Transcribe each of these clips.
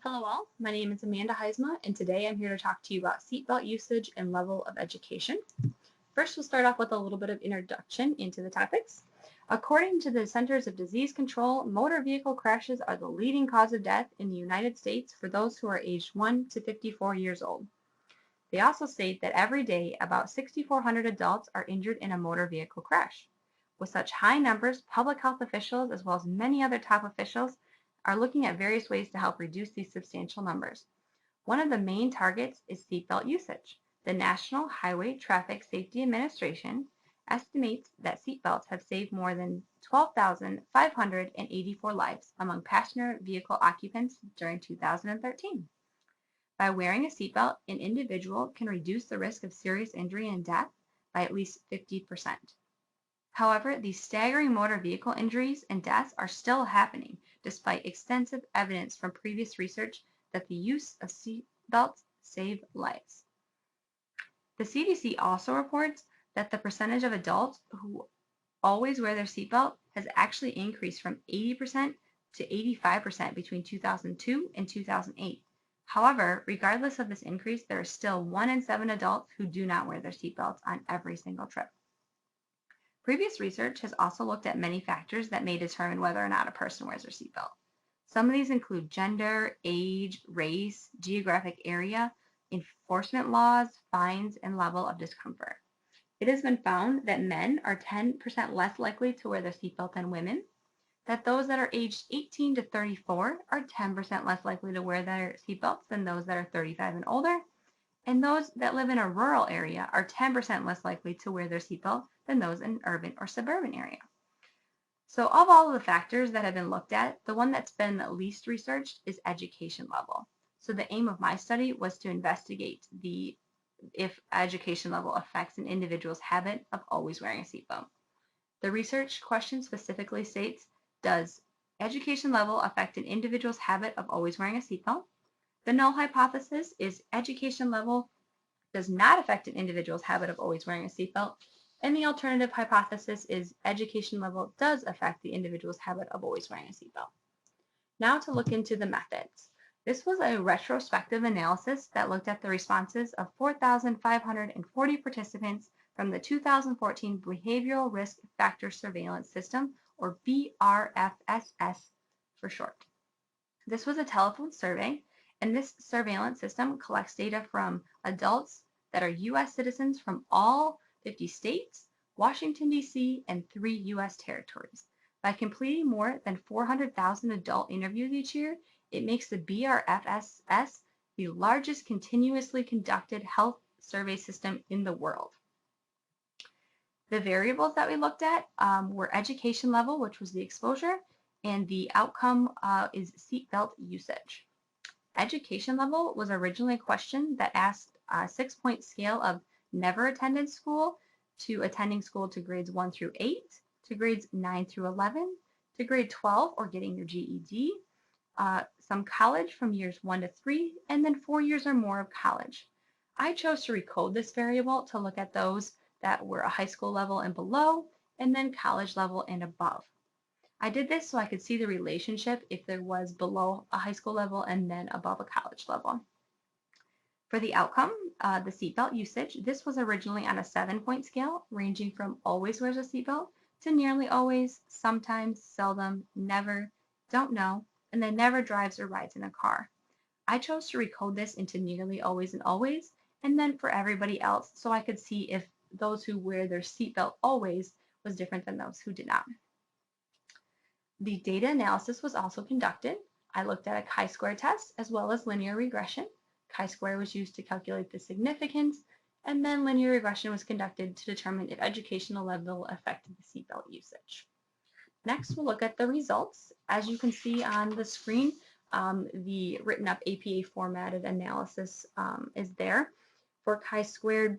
Hello all, my name is Amanda Heisma and today I'm here to talk to you about seatbelt usage and level of education. First, we'll start off with a little bit of introduction into the topics. According to the Centers of Disease Control, motor vehicle crashes are the leading cause of death in the United States for those who are aged 1 to 54 years old. They also state that every day about 6,400 adults are injured in a motor vehicle crash. With such high numbers, public health officials, as well as many other top officials, are looking at various ways to help reduce these substantial numbers. One of the main targets is seatbelt usage. The National Highway Traffic Safety Administration estimates that seatbelts have saved more than 12,584 lives among passenger vehicle occupants during 2013. By wearing a seatbelt, an individual can reduce the risk of serious injury and death by at least 50%. However, these staggering motor vehicle injuries and deaths are still happening despite extensive evidence from previous research that the use of seatbelts save lives. The CDC also reports that the percentage of adults who always wear their seatbelt has actually increased from 80% to 85% between 2002 and 2008. However, regardless of this increase, there is still 1 in 7 adults who do not wear their seatbelts on every single trip. Previous research has also looked at many factors that may determine whether or not a person wears their seatbelt. Some of these include gender, age, race, geographic area, enforcement laws, fines, and level of discomfort. It has been found that men are 10% less likely to wear their seatbelt than women, that those that are aged 18 to 34 are 10% less likely to wear their seatbelts than those that are 35 and older, and those that live in a rural area are 10% less likely to wear their seatbelt than those in an urban or suburban area. So of all of the factors that have been looked at, the one that's been least researched is education level. So the aim of my study was to investigate if education level affects an individual's habit of always wearing a seatbelt. The research question specifically states, does education level affect an individual's habit of always wearing a seatbelt? The null hypothesis is education level does not affect an individual's habit of always wearing a seatbelt, and the alternative hypothesis is education level does affect the individual's habit of always wearing a seatbelt. Now to look into the methods. This was a retrospective analysis that looked at the responses of 4,540 participants from the 2014 Behavioral Risk Factor Surveillance System, or BRFSS for short. This was a telephone survey, and this surveillance system collects data from adults that are U.S. citizens from all 50 states, Washington, D.C., and 3 U.S. territories. By completing more than 400,000 adult interviews each year, it makes the BRFSS the largest continuously conducted health survey system in the world. The variables that we looked at were education level, which was the exposure, and the outcome is seatbelt usage. Education level was originally a question that asked a 6-point scale of never attended school to attending school to grades 1 through 8, to grades 9 through 11, to grade 12 or getting your GED, some college from years 1 to 3, and then 4 years or more of college. I chose to recode this variable to look at those that were a high school level and below, and then college level and above. I did this so I could see the relationship if there was below a high school level and then above a college level. For the outcome, the seatbelt usage, this was originally on a 7-point scale, ranging from always wears a seatbelt to nearly always, sometimes, seldom, never, don't know, and then never drives or rides in a car. I chose to recode this into nearly always and always, and then for everybody else, so I could see if those who wear their seatbelt always was different than those who did not. The data analysis was also conducted. I looked at a chi-square test as well as linear regression. Chi-square was used to calculate the significance, and then linear regression was conducted to determine if educational level affected the seatbelt usage. Next, we'll look at the results. As you can see on the screen, the written up APA formatted analysis is there. For chi-squared,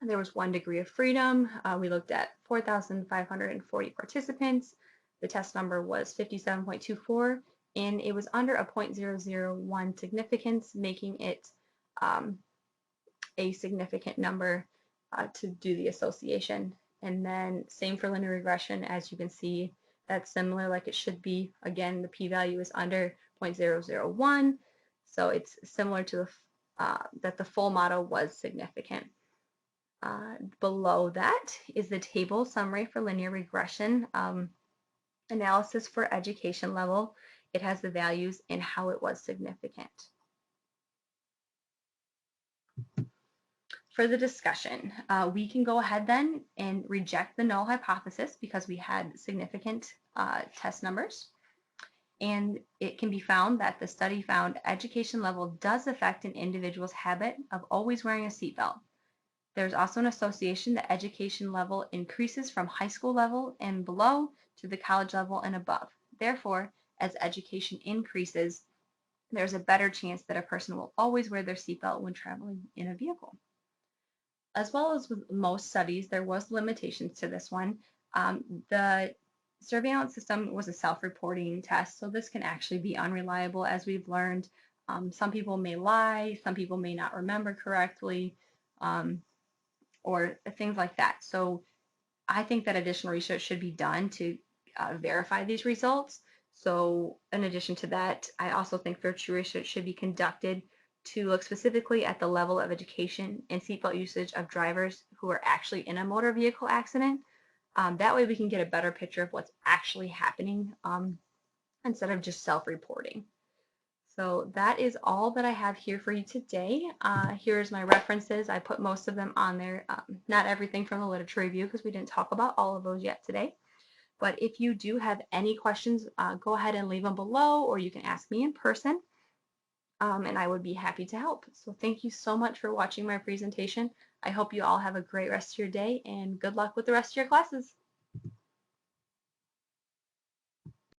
there was 1 degree of freedom. We looked at 4,540 participants. The test number was 57.24, and it was under a 0.001 significance, making it a significant number to do the association. And then same for linear regression, as you can see, that's similar like it should be. Again, the p-value is under 0.001. So it's similar to that the full model was significant. Below that is the table summary for linear regression analysis for education level. It has the values and how it was significant. For the discussion, we can go ahead then and reject the null hypothesis because we had significant test numbers. And it can be found that the study found education level does affect an individual's habit of always wearing a seatbelt. There's also an association that education level increases from high school level and below to the college level and above. Therefore, as education increases, there's a better chance that a person will always wear their seatbelt when traveling in a vehicle. As well as with most studies, there was limitations to this one. The surveillance system was a self-reporting test, so this can actually be unreliable as we've learned. Some people may lie, some people may not remember correctly, or things like that. So I think that additional research should be done to verify these results. So in addition to that, I also think future research should be conducted to look specifically at the level of education and seatbelt usage of drivers who are actually in a motor vehicle accident. That way we can get a better picture of what's actually happening instead of just self-reporting. So that is all that I have here for you today. Here's my references. I put most of them on there. Not everything from the literature review because we didn't talk about all of those yet today. But if you do have any questions, go ahead and leave them below, or you can ask me in person, and I would be happy to help. So thank you so much for watching my presentation. I hope you all have a great rest of your day, and good luck with the rest of your classes.